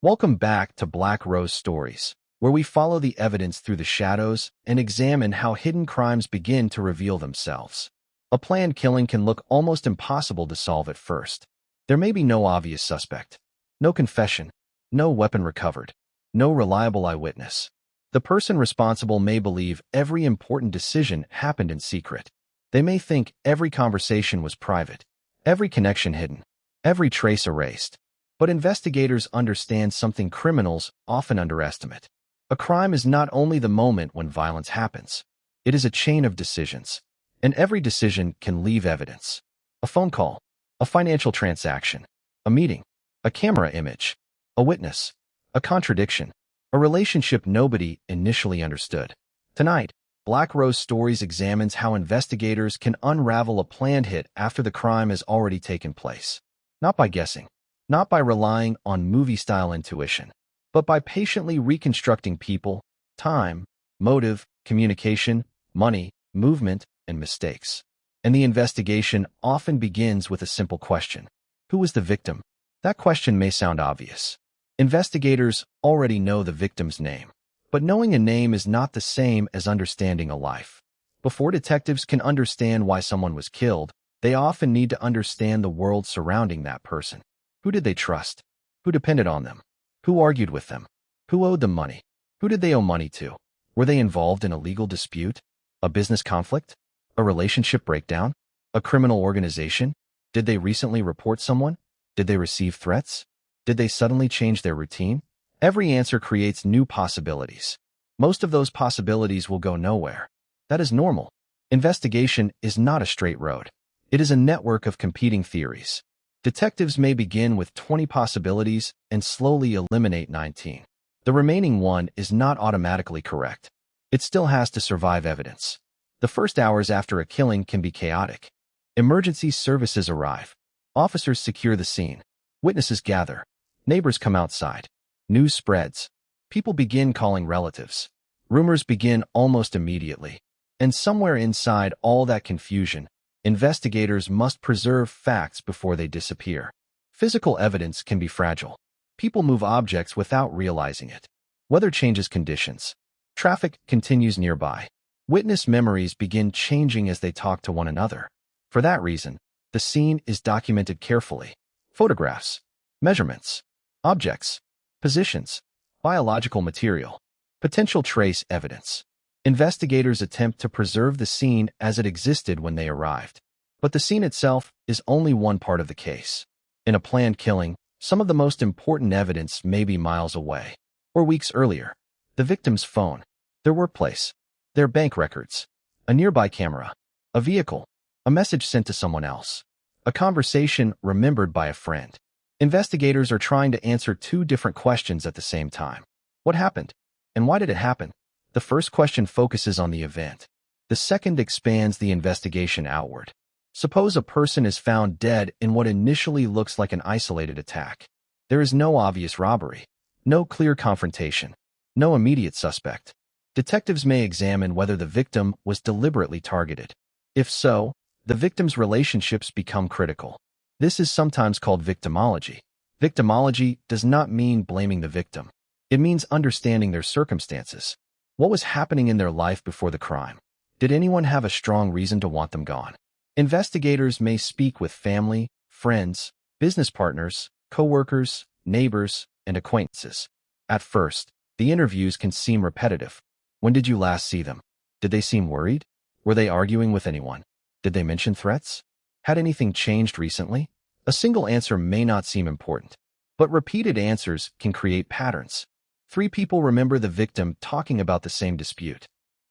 Welcome back to Black Rose Stories, where we follow the evidence through the shadows and examine how hidden crimes begin to reveal themselves. A planned killing can look almost impossible to solve at first. There may be no obvious suspect, no confession, no weapon recovered, no reliable eyewitness. The person responsible may believe every important decision happened in secret. They may think every conversation was private, every connection hidden, every trace erased. But investigators understand something criminals often underestimate. A crime is not only the moment when violence happens. It is a chain of decisions, and every decision can leave evidence. A phone call, a financial transaction, a meeting, a camera image, a witness, a contradiction, a relationship nobody initially understood. Tonight, Black Rose Stories examines how investigators can unravel a planned hit after the crime has already taken place. Not by guessing, not by relying on movie-style intuition, but by patiently reconstructing people, time, motive, communication, money, movement, and mistakes. And the investigation often begins with a simple question. Who was the victim? That question may sound obvious. Investigators already know the victim's name, but knowing a name is not the same as understanding a life. Before detectives can understand why someone was killed, they often need to understand the world surrounding that person. Who did they trust? Who depended on them? Who argued with them? Who owed them money? Who did they owe money to? Were they involved in a legal dispute? A business conflict? A relationship breakdown? A criminal organization? Did they recently report someone? Did they receive threats? Did they suddenly change their routine? Every answer creates new possibilities. Most of those possibilities will go nowhere. That is normal. Investigation is not a straight road. It is a network of competing theories. Detectives may begin with 20 possibilities and slowly eliminate 19. The remaining one is not automatically correct. It still has to survive evidence. The first hours after a killing can be chaotic. Emergency services arrive. Officers secure the scene. Witnesses gather. Neighbors come outside. News spreads. People begin calling relatives. Rumors begin almost immediately. And somewhere inside all that confusion, investigators must preserve facts before they disappear. Physical evidence can be fragile. People move objects without realizing it. Weather changes conditions. Traffic continues nearby. Witness memories begin changing as they talk to one another. For that reason, the scene is documented carefully. Photographs, measurements, objects, positions, biological material, potential trace evidence. Investigators attempt to preserve the scene as it existed when they arrived. But the scene itself is only one part of the case. In a planned killing, some of the most important evidence may be miles away, or weeks earlier. The victim's phone, their workplace, their bank records, a nearby camera, a vehicle, a message sent to someone else, a conversation remembered by a friend. Investigators are trying to answer two different questions at the same time. What happened? And why did it happen? The first question focuses on the event. The second expands the investigation outward. Suppose a person is found dead in what initially looks like an isolated attack. There is no obvious robbery, no clear confrontation, no immediate suspect. Detectives may examine whether the victim was deliberately targeted. If so, the victim's relationships become critical. This is sometimes called victimology. Victimology does not mean blaming the victim. It means understanding their circumstances. What was happening in their life before the crime? Did anyone have a strong reason to want them gone? Investigators may speak with family, friends, business partners, co-workers, neighbors, and acquaintances. At first, the interviews can seem repetitive. When did you last see them? Did they seem worried? Were they arguing with anyone? Did they mention threats? Had anything changed recently? A single answer may not seem important, but repeated answers can create patterns. 3 people remember the victim talking about the same dispute.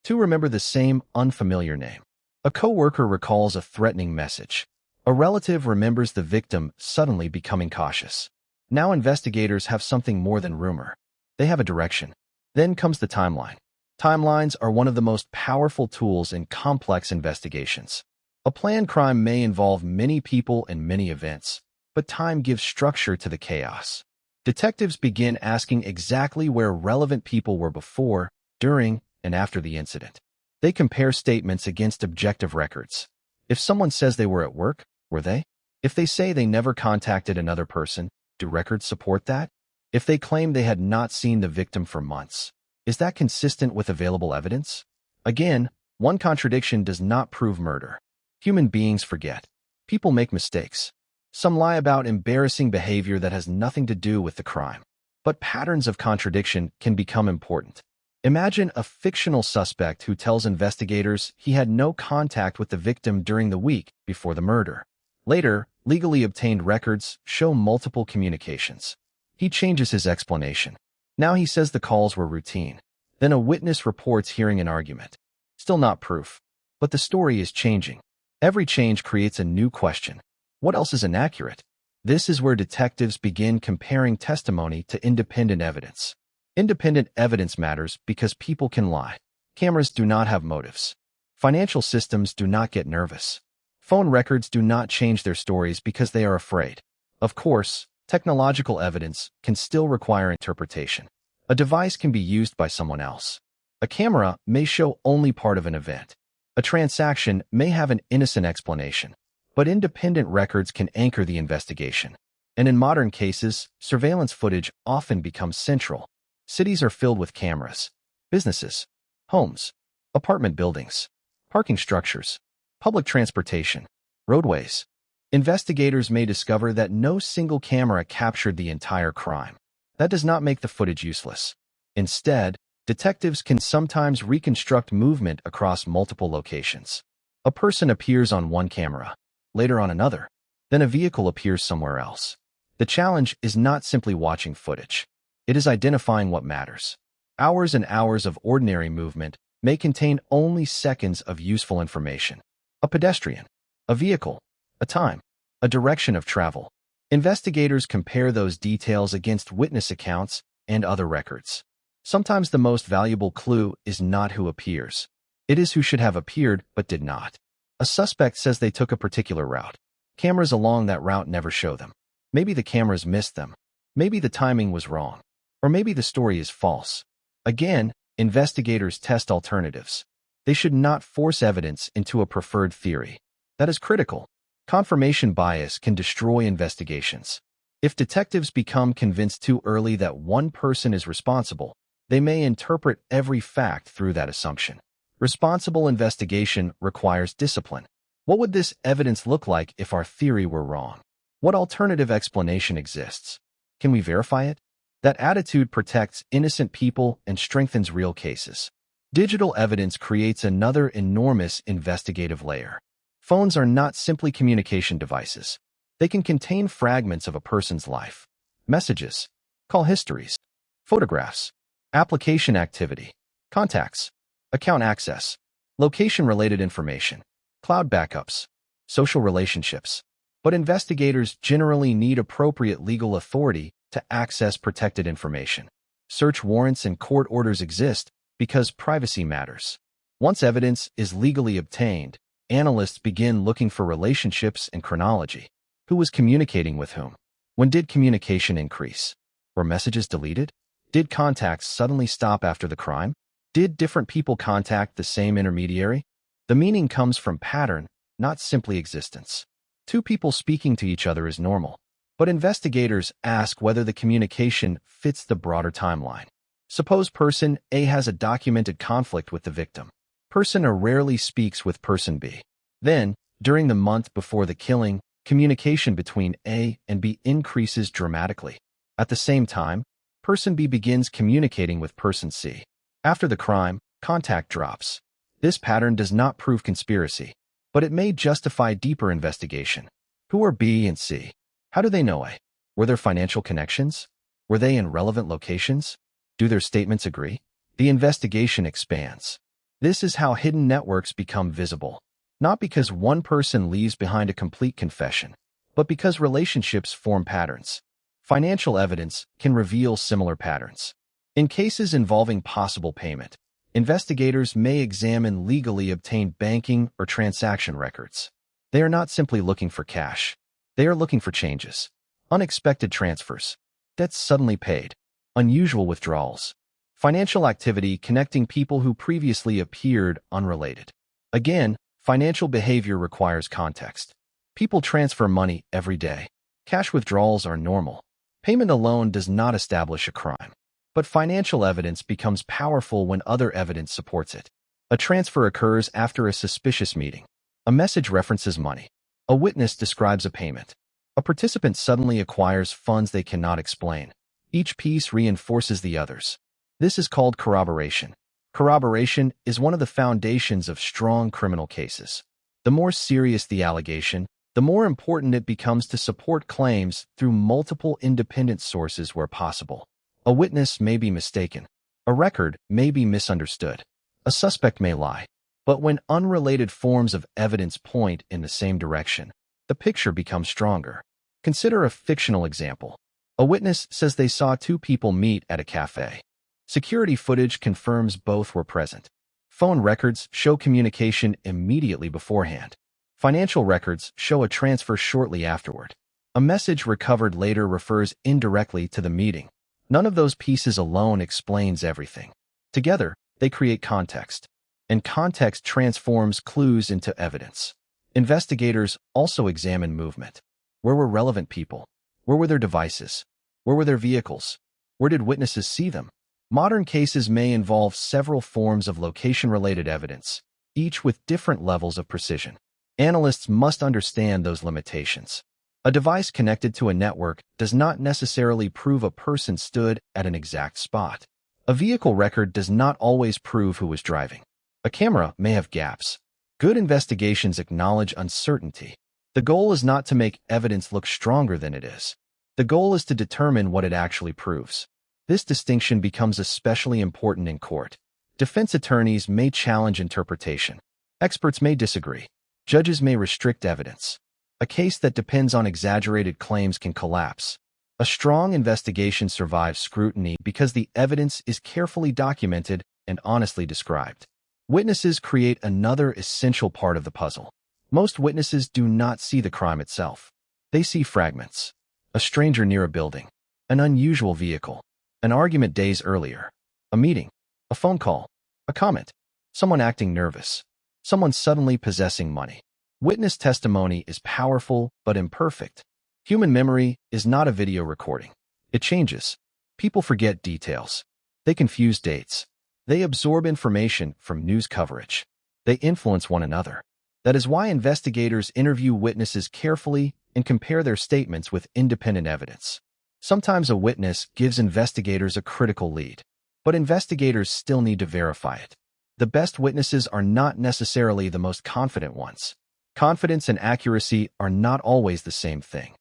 2 remember the same unfamiliar name. A coworker recalls a threatening message. A relative remembers the victim suddenly becoming cautious. Now investigators have something more than rumor. They have a direction. Then comes the timeline. Timelines are one of the most powerful tools in complex investigations. A planned crime may involve many people and many events, but time gives structure to the chaos. Detectives begin asking exactly where relevant people were before, during, and after the incident. They compare statements against objective records. If someone says they were at work, were they? If they say they never contacted another person, do records support that? if they claim they had not seen the victim for months? Is that consistent with available evidence? Again, one contradiction does not prove murder. Human beings forget. People make mistakes. Some lie about embarrassing behavior that has nothing to do with the crime. But patterns of contradiction can become important. Imagine a fictional suspect who tells investigators he had no contact with the victim during the week before the murder. Later, legally obtained records show multiple communications. He changes his explanation. Now he says the calls were routine. Then a witness reports hearing an argument. Still not proof. But the story is changing. Every change creates a new question. What else is inaccurate? This is where detectives begin comparing testimony to independent evidence. Independent evidence matters because people can lie. Cameras do not have motives. Financial systems do not get nervous. Phone records do not change their stories because they are afraid. Of course, technological evidence can still require interpretation. A device can be used by someone else. A camera may show only part of an event. A transaction may have an innocent explanation. But independent records can anchor the investigation. And in modern cases, surveillance footage often becomes central. Cities are filled with cameras. Businesses, homes, apartment buildings, parking structures, public transportation, roadways. Investigators may discover that no single camera captured the entire crime. That does not make the footage useless. Instead, detectives can sometimes reconstruct movement across multiple locations. A person appears on one camera, later on another, then a vehicle appears somewhere else. The challenge is not simply watching footage. It is identifying what matters. Hours and hours of ordinary movement may contain only seconds of useful information. A pedestrian, a vehicle, a time, a direction of travel. Investigators compare those details against witness accounts and other records. Sometimes the most valuable clue is not who appears. It is who should have appeared but did not. A suspect says they took a particular route. Cameras along that route never show them. Maybe the cameras missed them. Maybe the timing was wrong. Or maybe the story is false. Again, investigators test alternatives. They should not force evidence into a preferred theory. That is critical. Confirmation bias can destroy investigations. If detectives become convinced too early that one person is responsible, they may interpret every fact through that assumption. Responsible investigation requires discipline. What would this evidence look like if our theory were wrong? What alternative explanation exists? Can we verify it? That attitude protects innocent people and strengthens real cases. Digital evidence creates another enormous investigative layer. Phones are not simply communication devices. They can contain fragments of a person's life. Messages, call histories, photographs, application activity, contacts, account access, location-related information, cloud backups, social relationships. But investigators generally need appropriate legal authority to access protected information. Search warrants and court orders exist because privacy matters. Once evidence is legally obtained, analysts begin looking for relationships and chronology. Who was communicating with whom? When did communication increase? Were messages deleted? Did contacts suddenly stop after the crime? Did different people contact the same intermediary? The meaning comes from pattern, not simply existence. Two people speaking to each other is normal, but investigators ask whether the communication fits the broader timeline. Suppose person A has a documented conflict with the victim. Person A rarely speaks with person B. Then, during the month before the killing, communication between A and B increases dramatically. At the same time, person B begins communicating with person C. After the crime, contact drops. This pattern does not prove conspiracy, but it may justify deeper investigation. Who are B and C? How do they know A? Were there financial connections? Were they in relevant locations? Do their statements agree? The investigation expands. This is how hidden networks become visible. Not because one person leaves behind a complete confession, but because relationships form patterns. Financial evidence can reveal similar patterns. In cases involving possible payment, investigators may examine legally obtained banking or transaction records. They are not simply looking for cash. They are looking for changes, unexpected transfers, debts suddenly paid, unusual withdrawals, financial activity connecting people who previously appeared unrelated. Again, financial behavior requires context. People transfer money every day. Cash withdrawals are normal. Payment alone does not establish a crime, but financial evidence becomes powerful when other evidence supports it. A transfer occurs after a suspicious meeting. A message references money. A witness describes a payment. A participant suddenly acquires funds they cannot explain. Each piece reinforces the others. This is called corroboration. Corroboration is one of the foundations of strong criminal cases. The more serious the allegation, the more important it becomes to support claims through multiple independent sources where possible. A witness may be mistaken. A record may be misunderstood. A suspect may lie. But when unrelated forms of evidence point in the same direction, the picture becomes stronger. Consider a fictional example. A witness says they saw two people meet at a cafe. Security footage confirms both were present. Phone records show communication immediately beforehand. Financial records show a transfer shortly afterward. A message recovered later refers indirectly to the meeting. None of those pieces alone explains everything. Together, they create context. And context transforms clues into evidence. Investigators also examine movement. Where were relevant people? Where were their devices? Where were their vehicles? Where did witnesses see them? Modern cases may involve several forms of location-related evidence, each with different levels of precision. Analysts must understand those limitations. A device connected to a network does not necessarily prove a person stood at an exact spot. A vehicle record does not always prove who was driving. A camera may have gaps. Good investigations acknowledge uncertainty. The goal is not to make evidence look stronger than it is. The goal is to determine what it actually proves. This distinction becomes especially important in court. Defense attorneys may challenge interpretation. Experts may disagree. Judges may restrict evidence. A case that depends on exaggerated claims can collapse. A strong investigation survives scrutiny because the evidence is carefully documented and honestly described. Witnesses create another essential part of the puzzle. Most witnesses do not see the crime itself. They see fragments. A stranger near a building. An unusual vehicle. An argument days earlier. A meeting. A phone call. A comment. Someone acting nervous. Someone suddenly possessing money. Witness testimony is powerful but imperfect. Human memory is not a video recording. It changes. People forget details. They confuse dates. They absorb information from news coverage. They influence one another. That is why investigators interview witnesses carefully and compare their statements with independent evidence. Sometimes a witness gives investigators a critical lead, but investigators still need to verify it. The best witnesses are not necessarily the most confident ones. Confidence and accuracy are not always the same thing.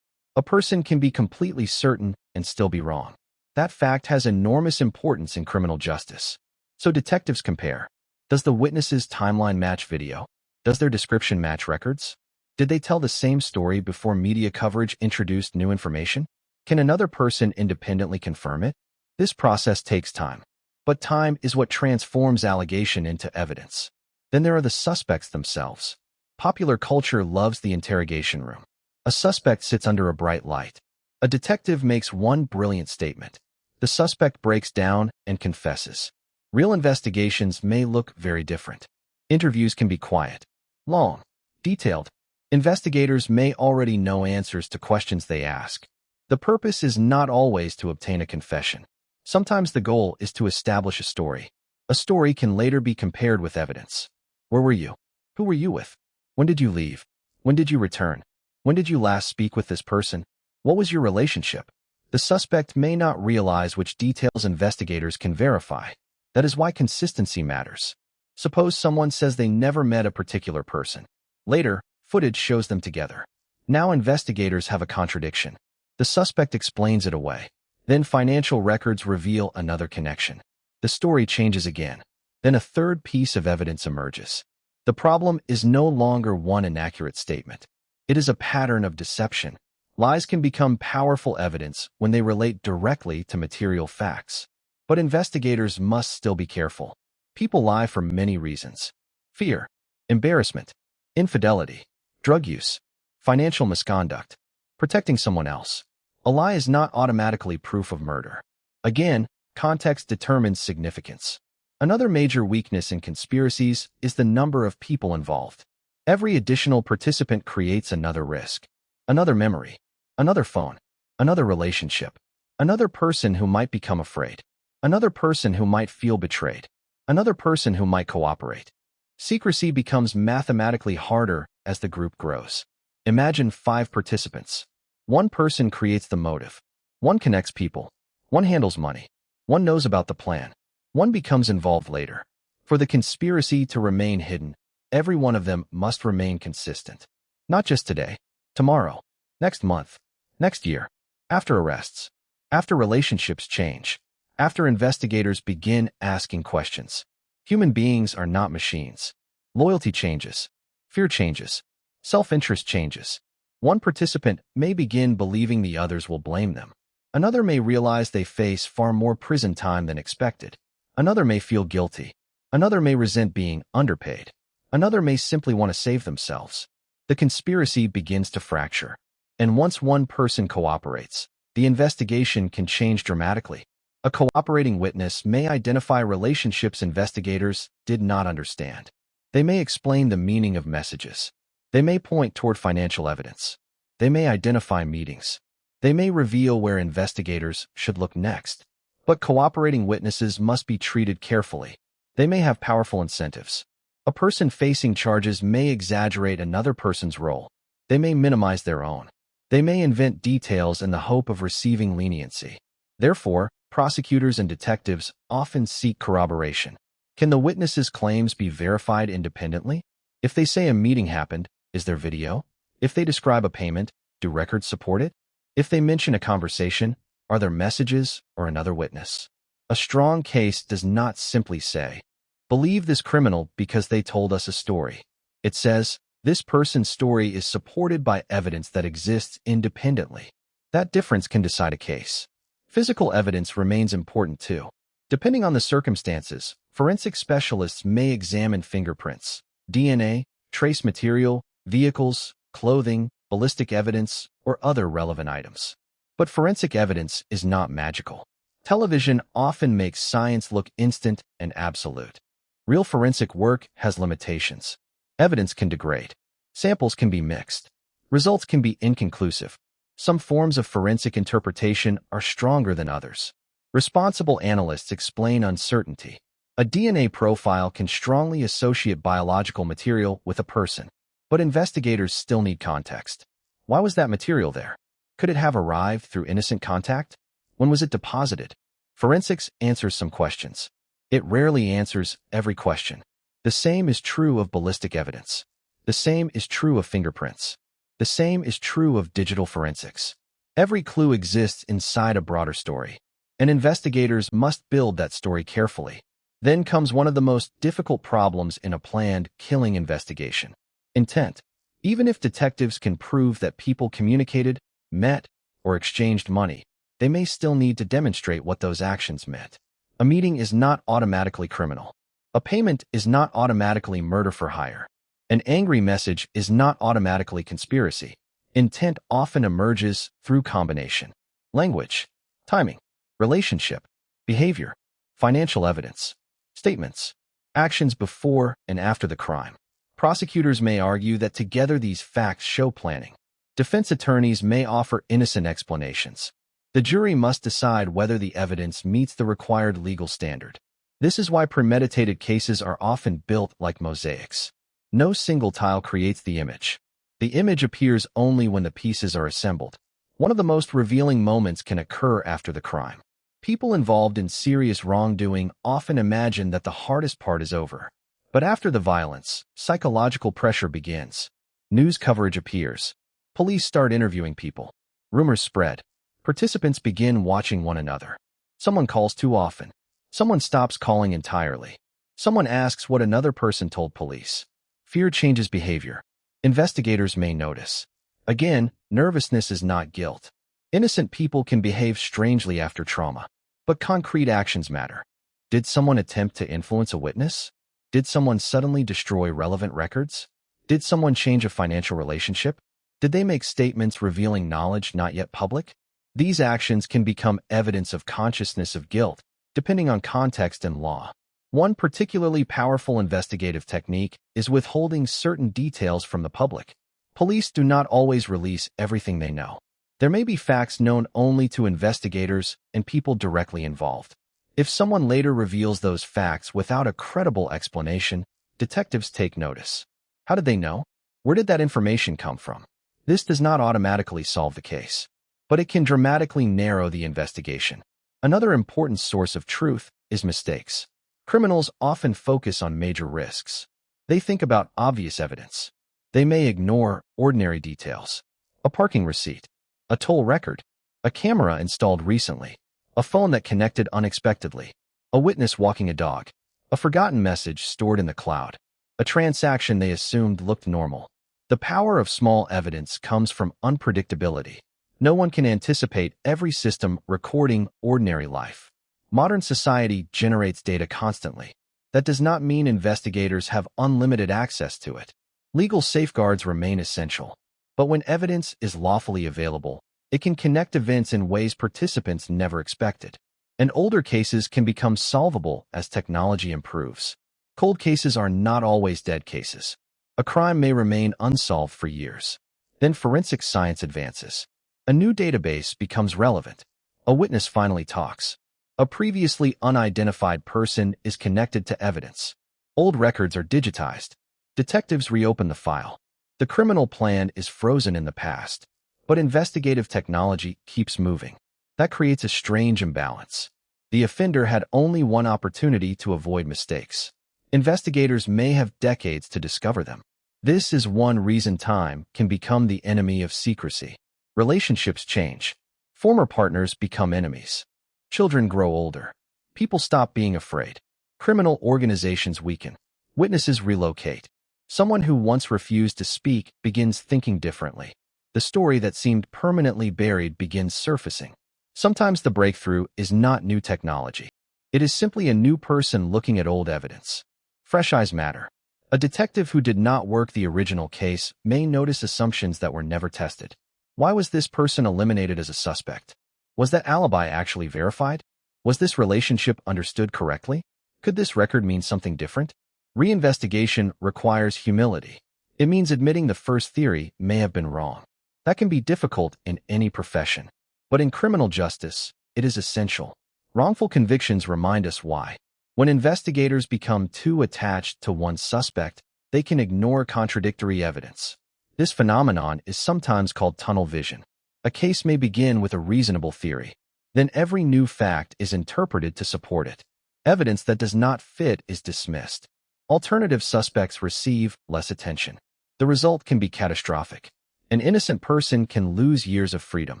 A person can be completely certain and still be wrong. That fact has enormous importance in criminal justice. So detectives compare. Does the witness's timeline match video? Does their description match records? Did they tell the same story before media coverage introduced new information? Can another person independently confirm it? This process takes time. But time is what transforms allegation into evidence. Then there are the suspects themselves. Popular culture loves the interrogation room. A suspect sits under a bright light. A detective makes one brilliant statement. The suspect breaks down and confesses. Real investigations may look very different. Interviews can be quiet, long, detailed. Investigators may already know answers to questions they ask. The purpose is not always to obtain a confession. Sometimes the goal is to establish a story. A story can later be compared with evidence. Where were you? Who were you with? When did you leave? When did you return? When did you last speak with this person? What was your relationship? The suspect may not realize which details investigators can verify. That is why consistency matters. Suppose someone says they never met a particular person. Later, footage shows them together. Now investigators have a contradiction. The suspect explains it away. Then financial records reveal another connection. The story changes again. Then a third piece of evidence emerges. The problem is no longer one inaccurate statement. It is a pattern of deception. Lies can become powerful evidence when they relate directly to material facts. But investigators must still be careful. People lie for many reasons. Fear, embarrassment, infidelity, drug use, financial misconduct, protecting someone else. A lie is not automatically proof of murder. Again, context determines significance. Another major weakness in conspiracies is the number of people involved. Every additional participant creates another risk, another memory, another phone, another relationship, another person who might become afraid, another person who might feel betrayed, another person who might cooperate. Secrecy becomes mathematically harder as the group grows. Imagine 5 participants. One person creates the motive. One connects people. One handles money. One knows about the plan. One becomes involved later. For the conspiracy to remain hidden, every one of them must remain consistent. Not just today, tomorrow, next month, next year, after arrests, after relationships change, after investigators begin asking questions. Human beings are not machines. Loyalty changes. Fear changes. Self-interest changes. One participant may begin believing the others will blame them. Another may realize they face far more prison time than expected. Another may feel guilty. Another may resent being underpaid. Another may simply want to save themselves. The conspiracy begins to fracture. And once one person cooperates, the investigation can change dramatically. A cooperating witness may identify relationships investigators did not understand. They may explain the meaning of messages. They may point toward financial evidence. They may identify meetings. They may reveal where investigators should look next. But cooperating witnesses must be treated carefully. They may have powerful incentives. A person facing charges may exaggerate another person's role. They may minimize their own. They may invent details in the hope of receiving leniency. Therefore, prosecutors and detectives often seek corroboration. Can the witnesses' claims be verified independently? If they say a meeting happened, is there video? If they describe a payment, do records support it? If they mention a conversation, are there messages or another witness? A strong case does not simply say, "Believe this criminal because they told us a story." It says, "This person's story is supported by evidence that exists independently." That difference can decide a case. Physical evidence remains important too. Depending on the circumstances, forensic specialists may examine fingerprints, DNA, trace material, vehicles, clothing, ballistic evidence, or other relevant items. But forensic evidence is not magical. Television often makes science look instant and absolute. Real forensic work has limitations. Evidence can degrade. Samples can be mixed. Results can be inconclusive. Some forms of forensic interpretation are stronger than others. Responsible analysts explain uncertainty. A DNA profile can strongly associate biological material with a person, but investigators still need context. Why was that material there? Could it have arrived through innocent contact? When was it deposited? Forensics answers some questions. It rarely answers every question. The same is true of ballistic evidence. The same is true of fingerprints. The same is true of digital forensics. Every clue exists inside a broader story, and investigators must build that story carefully. Then comes one of the most difficult problems in a planned killing investigation: intent. Even if detectives can prove that people communicated, met, or exchanged money, they may still need to demonstrate what those actions meant. A meeting is not automatically criminal. A payment is not automatically murder for hire. An angry message is not automatically conspiracy. Intent often emerges through combination: language, timing, relationship, behavior, financial evidence, statements, actions before and after the crime. Prosecutors may argue that together these facts show planning. Defense attorneys may offer innocent explanations. The jury must decide whether the evidence meets the required legal standard. This is why premeditated cases are often built like mosaics. No single tile creates the image. The image appears only when the pieces are assembled. One of the most revealing moments can occur after the crime. People involved in serious wrongdoing often imagine that the hardest part is over. But after the violence, psychological pressure begins. News coverage appears. Police start interviewing people. Rumors spread. Participants begin watching one another. Someone calls too often. Someone stops calling entirely. Someone asks what another person told police. Fear changes behavior. Investigators may notice. Again, nervousness is not guilt. Innocent people can behave strangely after trauma. But concrete actions matter. Did someone attempt to influence a witness? Did someone suddenly destroy relevant records? Did someone change a financial relationship? Did they make statements revealing knowledge not yet public? These actions can become evidence of consciousness of guilt, depending on context and law. One particularly powerful investigative technique is withholding certain details from the public. Police do not always release everything they know. There may be facts known only to investigators and people directly involved. If someone later reveals those facts without a credible explanation, detectives take notice. How did they know? Where did that information come from? This does not automatically solve the case, but it can dramatically narrow the investigation. Another important source of truth is mistakes. Criminals often focus on major risks. They think about obvious evidence. They may ignore ordinary details. A parking receipt, a toll record, a camera installed recently, a phone that connected unexpectedly, a witness walking a dog, a forgotten message stored in the cloud, a transaction they assumed looked normal. The power of small evidence comes from unpredictability. No one can anticipate every system recording ordinary life. Modern society generates data constantly. That does not mean investigators have unlimited access to it. Legal safeguards remain essential. But when evidence is lawfully available, it can connect events in ways participants never expected. And older cases can become solvable as technology improves. Cold cases are not always dead cases. A crime may remain unsolved for years. Then forensic science advances. A new database becomes relevant. A witness finally talks. A previously unidentified person is connected to evidence. Old records are digitized. Detectives reopen the file. The criminal plan is frozen in the past, but investigative technology keeps moving. That creates a strange imbalance. The offender had only one opportunity to avoid mistakes. Investigators may have decades to discover them. This is one reason time can become the enemy of secrecy. Relationships change. Former partners become enemies. Children grow older. People stop being afraid. Criminal organizations weaken. Witnesses relocate. Someone who once refused to speak begins thinking differently. The story that seemed permanently buried begins surfacing. Sometimes the breakthrough is not new technology. It is simply a new person looking at old evidence. Fresh eyes matter. A detective who did not work the original case may notice assumptions that were never tested. Why was this person eliminated as a suspect? Was that alibi actually verified? Was this relationship understood correctly? Could this record mean something different? Reinvestigation requires humility. It means admitting the first theory may have been wrong. That can be difficult in any profession. But in criminal justice, it is essential. Wrongful convictions remind us why. When investigators become too attached to one suspect, they can ignore contradictory evidence. This phenomenon is sometimes called tunnel vision. A case may begin with a reasonable theory. Then every new fact is interpreted to support it. Evidence that does not fit is dismissed. Alternative suspects receive less attention. The result can be catastrophic. An innocent person can lose years of freedom.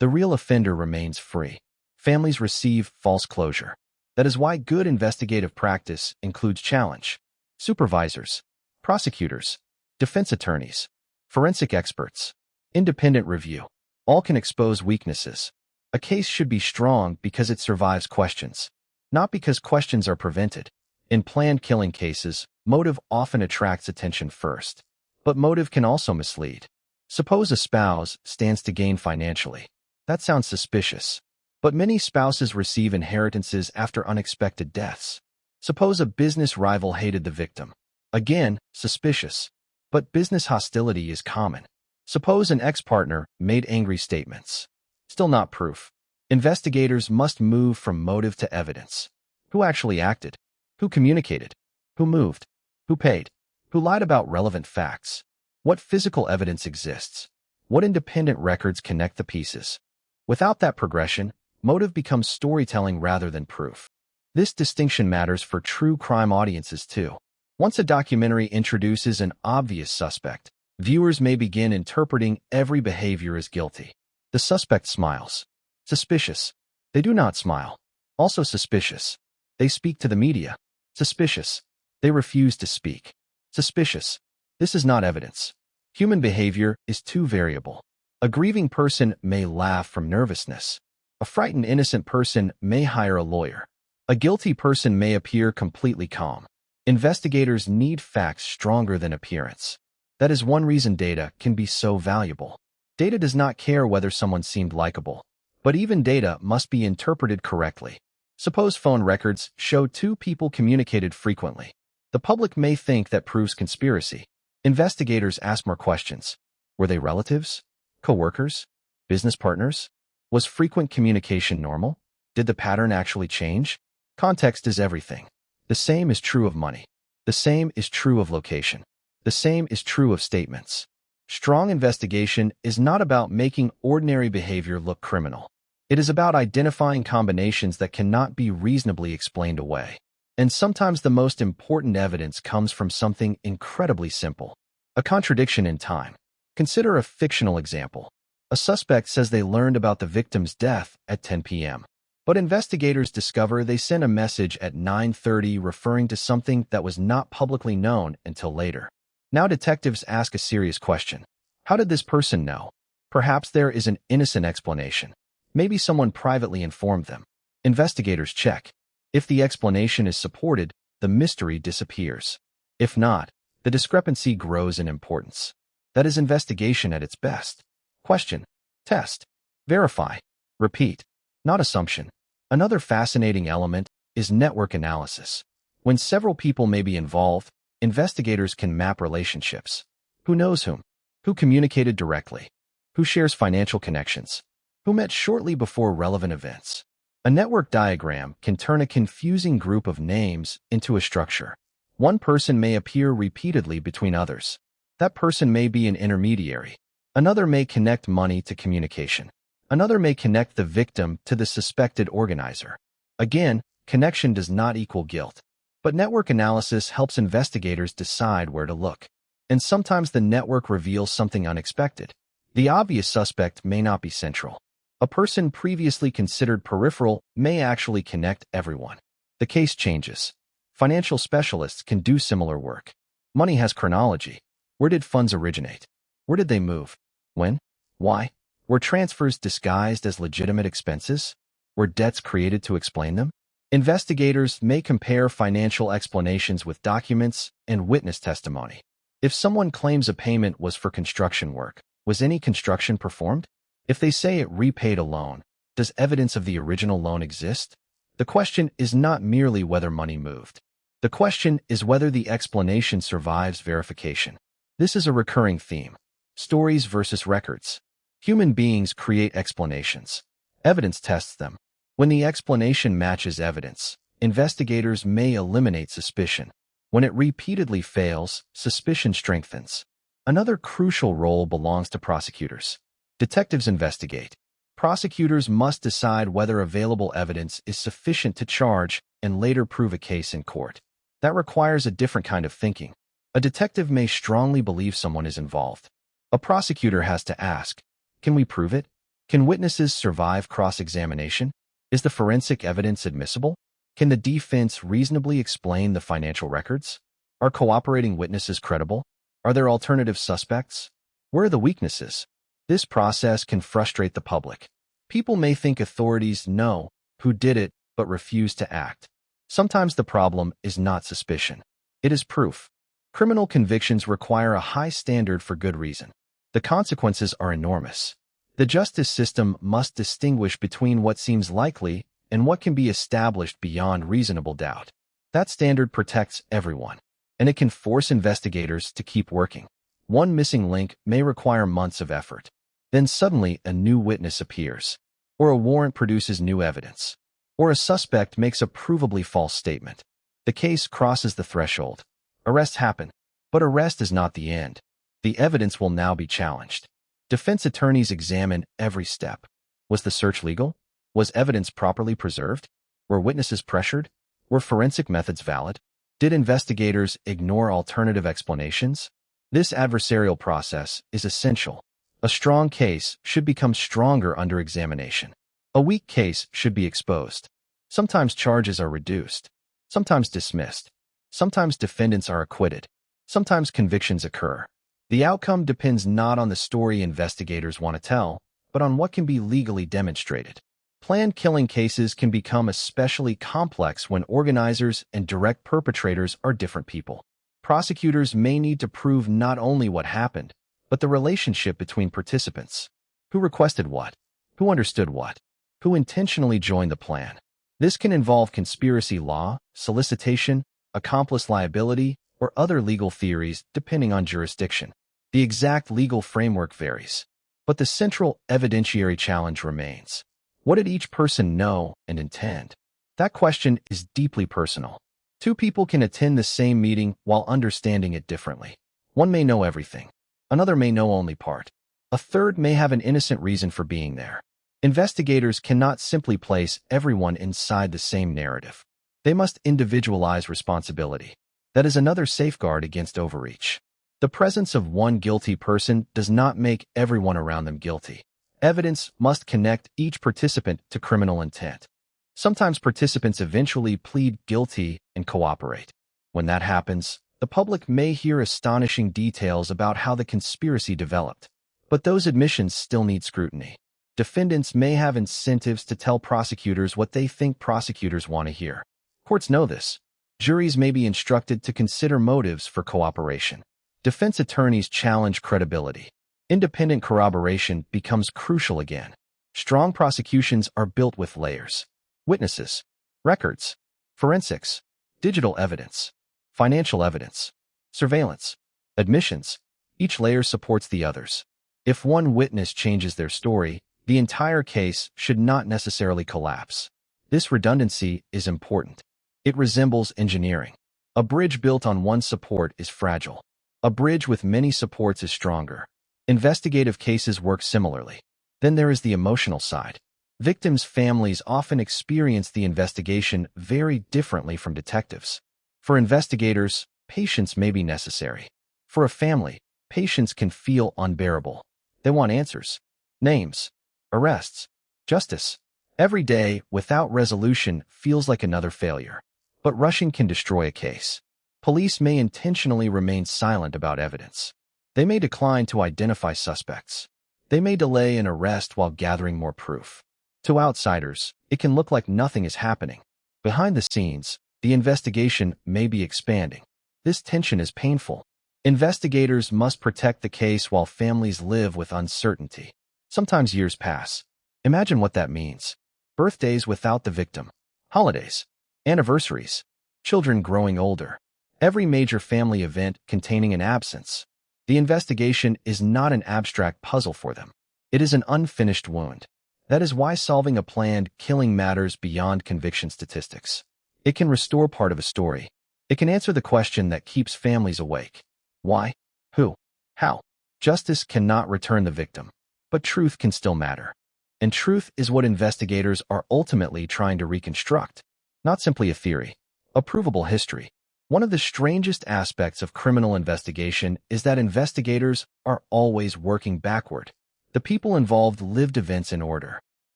The real offender remains free. Families receive false closure. That is why good investigative practice includes challenge. Supervisors, prosecutors, defense attorneys, forensic experts, independent review. All can expose weaknesses. A case should be strong because it survives questions, not because questions are prevented. In planned killing cases, motive often attracts attention first. But motive can also mislead. Suppose a spouse stands to gain financially. That sounds suspicious. But many spouses receive inheritances after unexpected deaths. Suppose a business rival hated the victim. Again, suspicious. But business hostility is common. Suppose an ex-partner made angry statements. Still not proof. Investigators must move from motive to evidence. Who actually acted? Who communicated? Who moved? Who paid? Who lied about relevant facts? What physical evidence exists? What independent records connect the pieces? Without that progression, motive becomes storytelling rather than proof. This distinction matters for true crime audiences too. Once a documentary introduces an obvious suspect, viewers may begin interpreting every behavior as guilty. The suspect smiles. Suspicious. They do not smile. Also suspicious. They speak to the media. Suspicious. They refuse to speak. Suspicious. This is not evidence. Human behavior is too variable. A grieving person may laugh from nervousness. A frightened innocent person may hire a lawyer. A guilty person may appear completely calm. Investigators need facts stronger than appearance. That is one reason data can be so valuable. Data does not care whether someone seemed likable. But even data must be interpreted correctly. Suppose phone records show two people communicated frequently. The public may think that proves conspiracy. Investigators ask more questions. Were they relatives? Co-workers? Business partners? Was frequent communication normal? Did the pattern actually change? Context is everything. The same is true of money. The same is true of location. The same is true of statements. Strong investigation is not about making ordinary behavior look criminal. It is about identifying combinations that cannot be reasonably explained away. And sometimes the most important evidence comes from something incredibly simple. A contradiction in time. Consider a fictional example. A suspect says they learned about the victim's death at 10 p.m. But investigators discover they sent a message at 9:30 referring to something that was not publicly known until later. Now detectives ask a serious question. How did this person know? Perhaps there is an innocent explanation. Maybe someone privately informed them. Investigators check. If the explanation is supported, the mystery disappears. If not, the discrepancy grows in importance. That is investigation at its best. Question. Test. Verify. Repeat. Not assumption. Another fascinating element is network analysis. When several people may be involved, investigators can map relationships. Who knows whom? Who communicated directly? Who shares financial connections? Who met shortly before relevant events? A network diagram can turn a confusing group of names into a structure. One person may appear repeatedly between others. That person may be an intermediary. Another may connect money to communication. Another may connect the victim to the suspected organizer. Again, connection does not equal guilt. But network analysis helps investigators decide where to look. And sometimes the network reveals something unexpected. The obvious suspect may not be central. A person previously considered peripheral may actually connect everyone. The case changes. Financial specialists can do similar work. Money has chronology. Where did funds originate? Where did they move? When? Why? Were transfers disguised as legitimate expenses? Were debts created to explain them? Investigators may compare financial explanations with documents and witness testimony. If someone claims a payment was for construction work, was any construction performed? If they say it repaid a loan, does evidence of the original loan exist? The question is not merely whether money moved. The question is whether the explanation survives verification. This is a recurring theme. Stories versus records. Human beings create explanations. Evidence tests them. When the explanation matches evidence, investigators may eliminate suspicion. When it repeatedly fails, suspicion strengthens. Another crucial role belongs to prosecutors. Detectives investigate. Prosecutors must decide whether available evidence is sufficient to charge and later prove a case in court. That requires a different kind of thinking. A detective may strongly believe someone is involved. A prosecutor has to ask, can we prove it? Can witnesses survive cross-examination? Is the forensic evidence admissible? Can the defense reasonably explain the financial records? Are cooperating witnesses credible? Are there alternative suspects? Where are the weaknesses? This process can frustrate the public. People may think authorities know who did it but refuse to act. Sometimes the problem is not suspicion. It is proof. Criminal convictions require a high standard for good reason. The consequences are enormous. The justice system must distinguish between what seems likely and what can be established beyond reasonable doubt. That standard protects everyone, and it can force investigators to keep working. One missing link may require months of effort. Then suddenly a new witness appears, or a warrant produces new evidence, or a suspect makes a provably false statement. The case crosses the threshold. Arrests happen, but arrest is not the end. The evidence will now be challenged. Defense attorneys examine every step. Was the search legal? Was evidence properly preserved? Were witnesses pressured? Were forensic methods valid? Did investigators ignore alternative explanations? This adversarial process is essential. A strong case should become stronger under examination. A weak case should be exposed. Sometimes charges are reduced. Sometimes dismissed. Sometimes defendants are acquitted. Sometimes convictions occur. The outcome depends not on the story investigators want to tell, but on what can be legally demonstrated. Planned killing cases can become especially complex when organizers and direct perpetrators are different people. Prosecutors may need to prove not only what happened, but the relationship between participants. Who requested what? Who understood what? Who intentionally joined the plan? This can involve conspiracy law, solicitation, accomplice liability, or other legal theories depending on jurisdiction. The exact legal framework varies. But the central evidentiary challenge remains. What did each person know and intend? That question is deeply personal. Two people can attend the same meeting while understanding it differently. One may know everything. Another may know only part. A third may have an innocent reason for being there. Investigators cannot simply place everyone inside the same narrative. They must individualize responsibility. That is another safeguard against overreach. The presence of one guilty person does not make everyone around them guilty. Evidence must connect each participant to criminal intent. Sometimes participants eventually plead guilty and cooperate. When that happens, the public may hear astonishing details about how the conspiracy developed. But those admissions still need scrutiny. Defendants may have incentives to tell prosecutors what they think prosecutors want to hear. Courts know this. Juries may be instructed to consider motives for cooperation. Defense attorneys challenge credibility. Independent corroboration becomes crucial again. Strong prosecutions are built with layers. Witnesses, records, forensics, digital evidence, financial evidence, surveillance, admissions. Each layer supports the others. If one witness changes their story, the entire case should not necessarily collapse. This redundancy is important. It resembles engineering. A bridge built on one support is fragile. A bridge with many supports is stronger. Investigative cases work similarly. Then there is the emotional side. Victims' families often experience the investigation very differently from detectives. For investigators, patience may be necessary. For a family, patience can feel unbearable. They want answers, names, arrests, justice. Every day without resolution feels like another failure. But rushing can destroy a case. Police may intentionally remain silent about evidence. They may decline to identify suspects. They may delay an arrest while gathering more proof. To outsiders, it can look like nothing is happening. Behind the scenes, the investigation may be expanding. This tension is painful. Investigators must protect the case while families live with uncertainty. Sometimes years pass. Imagine what that means. Birthdays without the victim. Holidays. Anniversaries. Children growing older. Every major family event containing an absence. The investigation is not an abstract puzzle for them. It is an unfinished wound. That is why solving a planned killing matters beyond conviction statistics. It can restore part of a story. It can answer the question that keeps families awake. Why? Who? How? Justice cannot return the victim, but truth can still matter. And truth is what investigators are ultimately trying to reconstruct, not simply a theory, a provable history. One of the strangest aspects of criminal investigation is that investigators are always working backward. The people involved lived events in order.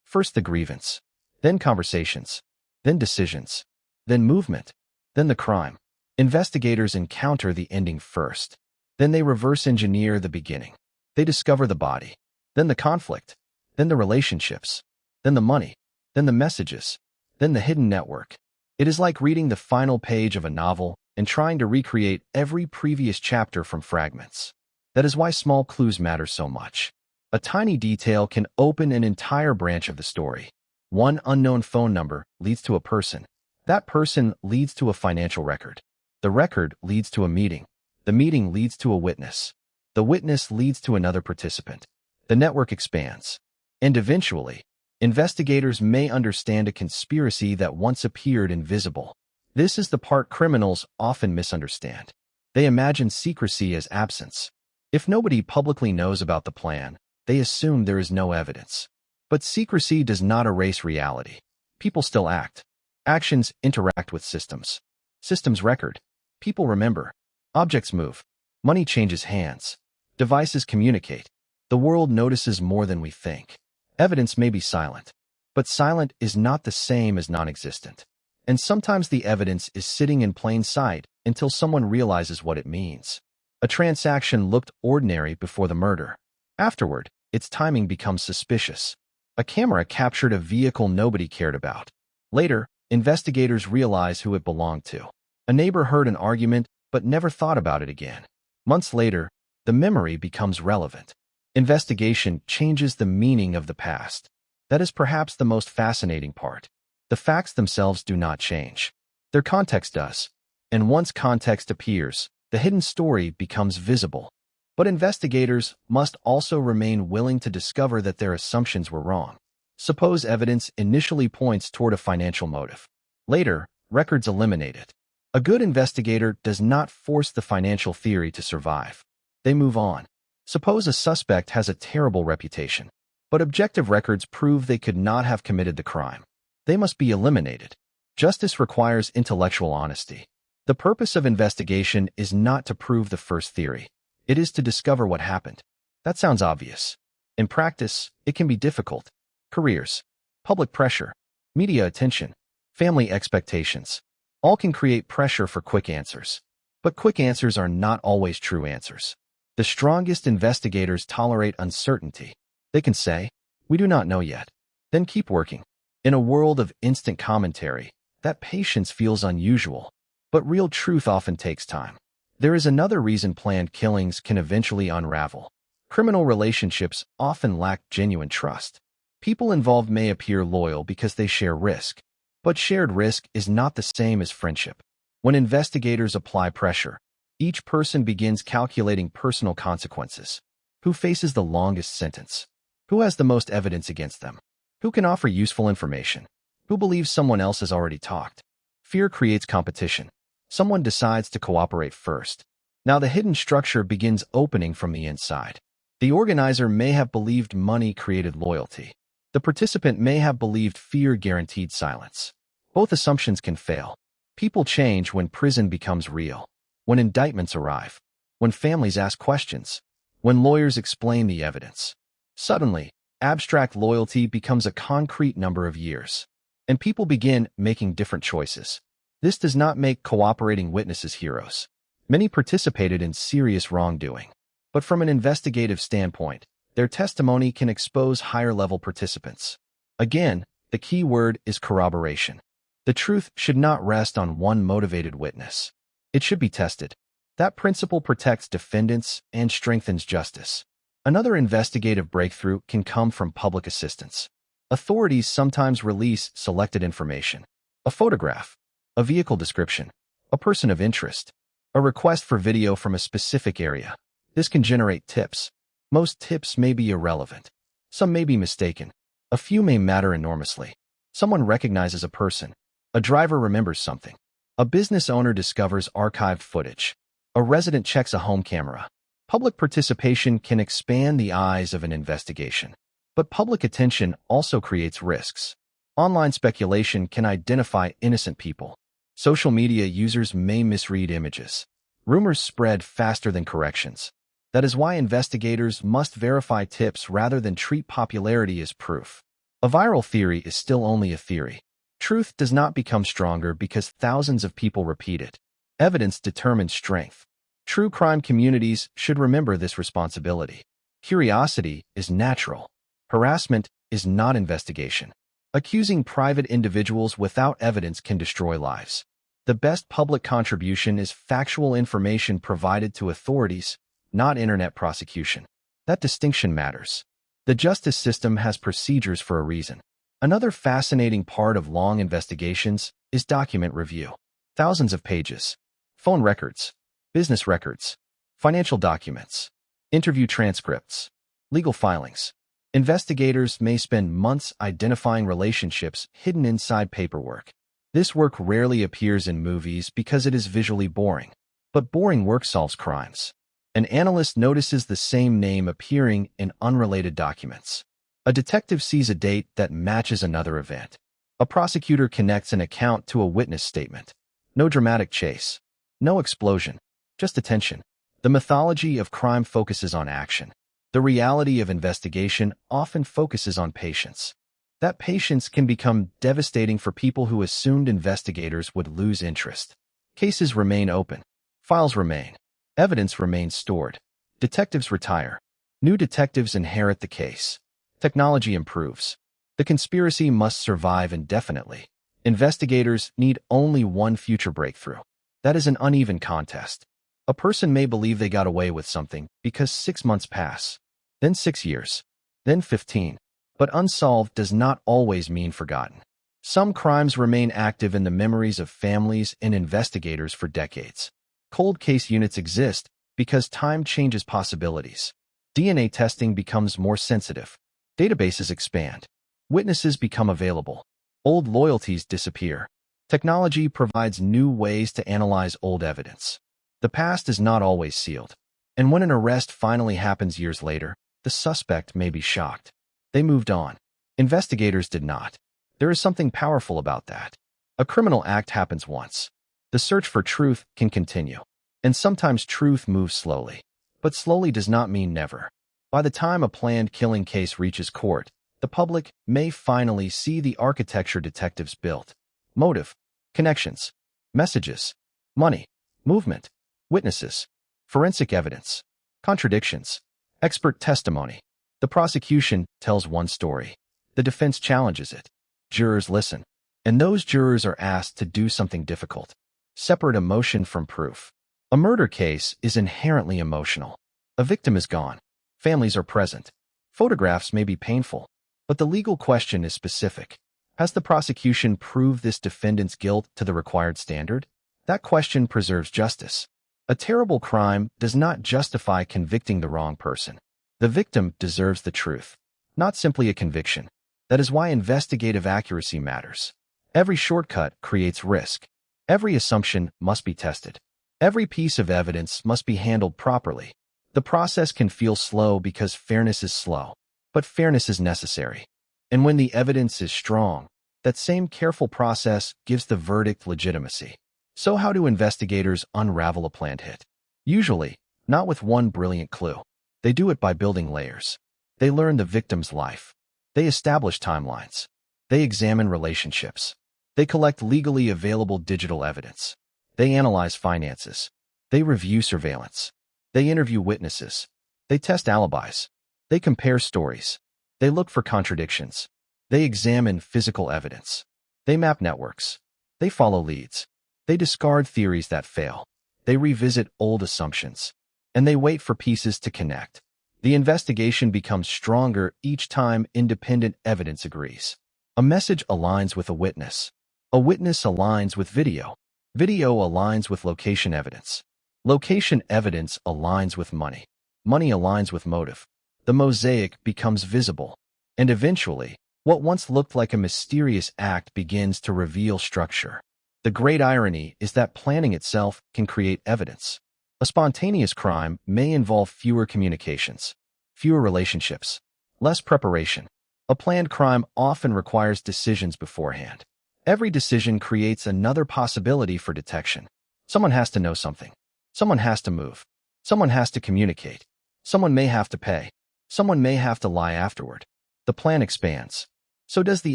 First the grievance, then conversations, then decisions, then movement, then the crime. Investigators encounter the ending first. Then they reverse engineer the beginning. They discover the body, then the conflict, then the relationships, then the money, then the messages, then the hidden network. It is like reading the final page of a novel and trying to recreate every previous chapter from fragments. That is why small clues matter so much. A tiny detail can open an entire branch of the story. One unknown phone number leads to a person. That person leads to a financial record. The record leads to a meeting. The meeting leads to a witness. The witness leads to another participant. The network expands. And eventually, investigators may understand a conspiracy that once appeared invisible. This is the part criminals often misunderstand. They imagine secrecy as absence. If nobody publicly knows about the plan, they assume there is no evidence. But secrecy does not erase reality. People still act. Actions interact with systems. Systems record. People remember. Objects move. Money changes hands. Devices communicate. The world notices more than we think. Evidence may be silent, but silent is not the same as non-existent. And sometimes the evidence is sitting in plain sight until someone realizes what it means. A transaction looked ordinary before the murder. Afterward, its timing becomes suspicious. A camera captured a vehicle nobody cared about. Later, investigators realize who it belonged to. A neighbor heard an argument but never thought about it again. Months later, the memory becomes relevant. Investigation changes the meaning of the past. That is perhaps the most fascinating part. The facts themselves do not change. Their context does. And once context appears, the hidden story becomes visible. But investigators must also remain willing to discover that their assumptions were wrong. Suppose evidence initially points toward a financial motive. Later, records eliminate it. A good investigator does not force the financial theory to survive. They move on. Suppose a suspect has a terrible reputation, but objective records prove they could not have committed the crime. They must be eliminated. Justice requires intellectual honesty. The purpose of investigation is not to prove the first theory. It is to discover what happened. That sounds obvious. In practice, it can be difficult. Careers, public pressure, media attention, family expectations, all can create pressure for quick answers. But quick answers are not always true answers. The strongest investigators tolerate uncertainty. They can say, "We do not know yet," then keep working. In a world of instant commentary, that patience feels unusual, but real truth often takes time. There is another reason planned killings can eventually unravel. Criminal relationships often lack genuine trust. People involved may appear loyal because they share risk, but shared risk is not the same as friendship. When investigators apply pressure, each person begins calculating personal consequences. Who faces the longest sentence? Who has the most evidence against them? Who can offer useful information? Who believes someone else has already talked? Fear creates competition. Someone decides to cooperate first. Now the hidden structure begins opening from the inside. The organizer may have believed money created loyalty. The participant may have believed fear guaranteed silence. Both assumptions can fail. People change when prison becomes real, when indictments arrive, when families ask questions, when lawyers explain the evidence. Suddenly, abstract loyalty becomes a concrete number of years, and people begin making different choices. This does not make cooperating witnesses heroes. Many participated in serious wrongdoing, but from an investigative standpoint, their testimony can expose higher-level participants. Again, the key word is corroboration. The truth should not rest on one motivated witness. It should be tested. That principle protects defendants and strengthens justice. Another investigative breakthrough can come from public assistance. Authorities sometimes release selected information. A photograph, a vehicle description, a person of interest, a request for video from a specific area. This can generate tips. Most tips may be irrelevant. Some may be mistaken. A few may matter enormously. Someone recognizes a person. A driver remembers something. A business owner discovers archived footage. A resident checks a home camera. Public participation can expand the eyes of an investigation. But public attention also creates risks. Online speculation can identify innocent people. Social media users may misread images. Rumors spread faster than corrections. That is why investigators must verify tips rather than treat popularity as proof. A viral theory is still only a theory. Truth does not become stronger because thousands of people repeat it. Evidence determines strength. True crime communities should remember this responsibility. Curiosity is natural. Harassment is not investigation. Accusing private individuals without evidence can destroy lives. The best public contribution is factual information provided to authorities, not internet prosecution. That distinction matters. The justice system has procedures for a reason. Another fascinating part of long investigations is document review. Thousands of pages. Phone records, business records, financial documents, interview transcripts, legal filings. Investigators may spend months identifying relationships hidden inside paperwork. This work rarely appears in movies because it is visually boring. But boring work solves crimes. An analyst notices the same name appearing in unrelated documents. A detective sees a date that matches another event. A prosecutor connects an account to a witness statement. No dramatic chase. No explosion. Just attention. The mythology of crime focuses on action. The reality of investigation often focuses on patience. That patience can become devastating for people who assumed investigators would lose interest. Cases remain open. Files remain. Evidence remains stored. Detectives retire. New detectives inherit the case. Technology improves. The conspiracy must survive indefinitely. Investigators need only one future breakthrough. That is an uneven contest. A person may believe they got away with something because 6 months pass, then 6 years, then 15. But unsolved does not always mean forgotten. Some crimes remain active in the memories of families and investigators for decades. Cold case units exist Because time changes possibilities. DNA testing becomes more sensitive. Databases expand. Witnesses become available. Old loyalties disappear. Technology provides new ways to analyze old evidence. The past is not always sealed. And when an arrest finally happens years later, the suspect may be shocked. They moved on. Investigators did not. There is something powerful about that. A criminal act happens once. The search for truth can continue. And sometimes truth moves slowly. But slowly does not mean never. By the time a planned killing case reaches court, the public may finally see the architecture detectives built. Motive, connections, messages, money, movement, witnesses, forensic evidence, contradictions, expert testimony. The prosecution tells one story. The defense challenges it. Jurors listen. And those jurors are asked to do something difficult. Separate emotion from proof. A murder case is inherently emotional. A victim is gone. Families are present. Photographs may be painful. But the legal question is specific. Has the prosecution proved this defendant's guilt to the required standard? That question preserves justice. A terrible crime does not justify convicting the wrong person. The victim deserves the truth, not simply a conviction. That is why investigative accuracy matters. Every shortcut creates risk. Every assumption must be tested. Every piece of evidence must be handled properly. The process can feel slow because fairness is slow, but fairness is necessary. And when the evidence is strong, that same careful process gives the verdict legitimacy. So how do investigators unravel a planned hit? Usually, not with one brilliant clue. They do it by building layers. They learn the victim's life. They establish timelines. They examine relationships. They collect legally available digital evidence. They analyze finances. They review surveillance. They interview witnesses. They test alibis. They compare stories. They look for contradictions. They examine physical evidence. They map networks. They follow leads. They discard theories that fail. They revisit old assumptions. And they wait for pieces to connect. The investigation becomes stronger each time independent evidence agrees. A message aligns with a witness. A witness aligns with video. Video aligns with location evidence. Location evidence aligns with money. Money aligns with motive. The mosaic becomes visible. And eventually, what once looked like a mysterious act begins to reveal structure. The great irony is that planning itself can create evidence. A spontaneous crime may involve fewer communications, fewer relationships, less preparation. A planned crime often requires decisions beforehand. Every decision creates another possibility for detection. Someone has to know something. Someone has to move. Someone has to communicate. Someone may have to pay. Someone may have to lie afterward. The plan expands. So does the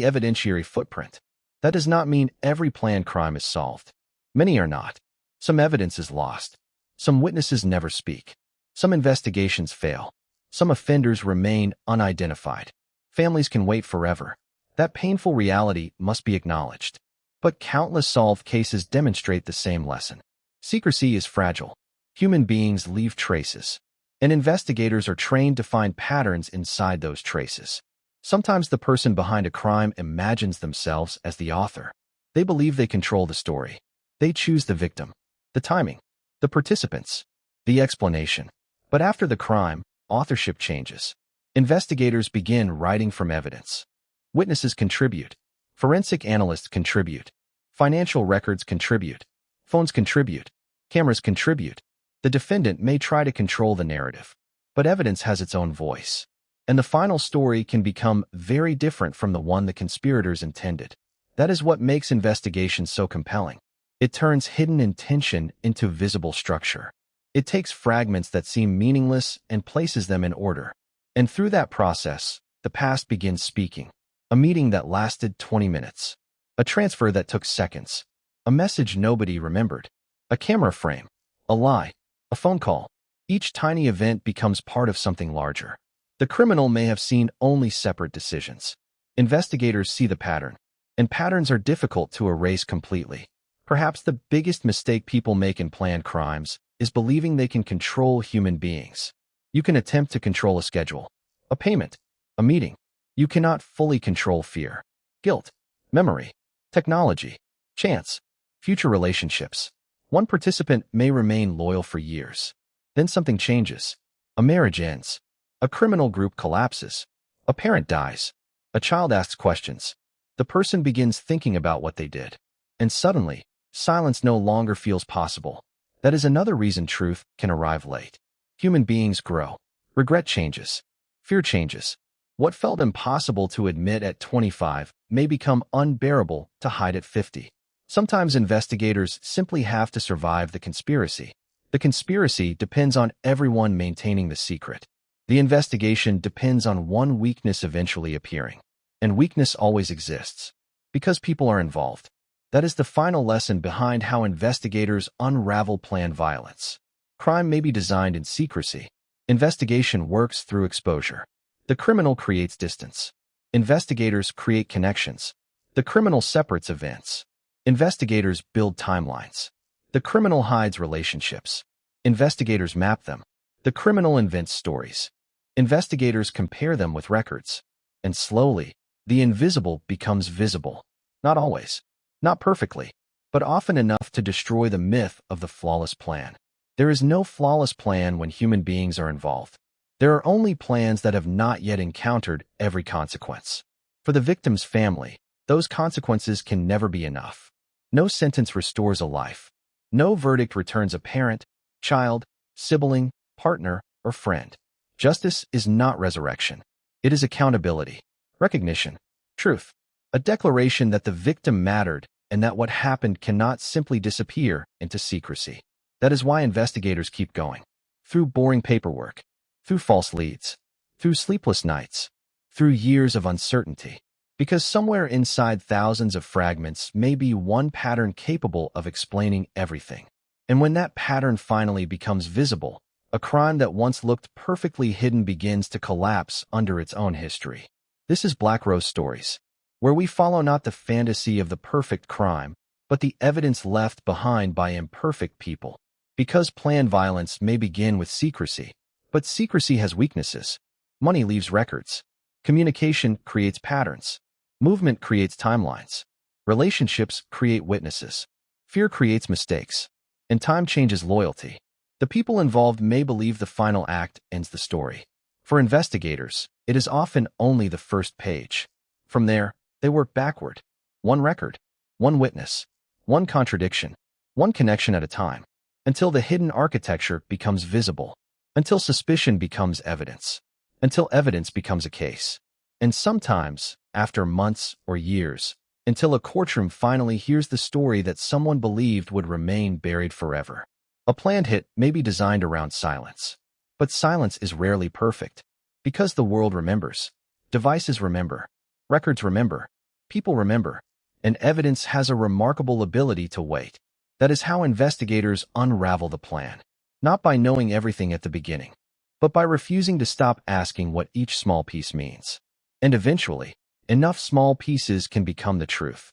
evidentiary footprint. That does not mean every planned crime is solved. Many are not. Some evidence is lost. Some witnesses never speak. Some investigations fail. Some offenders remain unidentified. Families can wait forever. That painful reality must be acknowledged. But countless solved cases demonstrate the same lesson. Secrecy is fragile. Human beings leave traces. And investigators are trained to find patterns inside those traces. Sometimes the person behind a crime imagines themselves as the author. They believe they control the story. They choose the victim, the timing, the participants, the explanation. But after the crime, authorship changes. Investigators begin writing from evidence. Witnesses contribute. Forensic analysts contribute. Financial records contribute. Phones contribute. Cameras contribute. The defendant may try to control the narrative, but evidence has its own voice. And the final story can become very different from the one the conspirators intended. That is what makes investigations so compelling. It turns hidden intention into visible structure. It takes fragments that seem meaningless and places them in order. And through that process, the past begins speaking. A meeting that lasted 20 minutes. A transfer that took seconds. A message nobody remembered. A camera frame. A lie. A phone call. Each tiny event becomes part of something larger. The criminal may have seen only separate decisions. Investigators see the pattern. And patterns are difficult to erase completely. Perhaps the biggest mistake people make in planned crimes is believing they can control human beings. You can attempt to control a schedule, a payment, a meeting. You cannot fully control fear, guilt, memory, technology, chance, future relationships. One participant may remain loyal for years. Then something changes. A marriage ends. A criminal group collapses. A parent dies. A child asks questions. The person begins thinking about what they did. And suddenly, silence no longer feels possible. That is another reason truth can arrive late. Human beings grow. Regret changes. Fear changes. What felt impossible to admit at 25 may become unbearable to hide at 50. Sometimes investigators simply have to survive the conspiracy. The conspiracy depends on everyone maintaining the secret. The investigation depends on one weakness eventually appearing. And weakness always exists. Because people are involved. That is the final lesson behind how investigators unravel planned violence. Crime may be designed in secrecy. Investigation works through exposure. The criminal creates distance. Investigators create connections. The criminal separates events. Investigators build timelines. The criminal hides relationships. Investigators map them. The criminal invents stories. Investigators compare them with records. And slowly, the invisible becomes visible. Not always. Not perfectly. But often enough to destroy the myth of the flawless plan. There is no flawless plan when human beings are involved. There are only plans that have not yet encountered every consequence. For the victim's family, those consequences can never be enough. No sentence restores a life. No verdict returns a parent, child, sibling, partner, or friend. Justice is not resurrection. It is accountability, recognition, truth, a declaration that the victim mattered and that what happened cannot simply disappear into secrecy. That is why investigators keep going. Through boring paperwork, through false leads, through sleepless nights, through years of uncertainty. Because somewhere inside thousands of fragments may be one pattern capable of explaining everything. And when that pattern finally becomes visible, a crime that once looked perfectly hidden begins to collapse under its own history. This is Black Rose Stories, where we follow not the fantasy of the perfect crime, but the evidence left behind by imperfect people. Because planned violence may begin with secrecy, but secrecy has weaknesses. Money leaves records. Communication creates patterns. Movement creates timelines. Relationships create witnesses. Fear creates mistakes. And time changes loyalty. The people involved may believe the final act ends the story. For investigators, it is often only the first page. From there, they work backward. One record, one witness, one contradiction, one connection at a time, until the hidden architecture becomes visible, until suspicion becomes evidence, until evidence becomes a case. And sometimes, after months or years, until a courtroom finally hears the story that someone believed would remain buried forever. A planned hit may be designed around silence, but silence is rarely perfect. Because the world remembers, devices remember, records remember, people remember, and evidence has a remarkable ability to wait. That is how investigators unravel the plan, not by knowing everything at the beginning, but by refusing to stop asking what each small piece means. And eventually, enough small pieces can become the truth.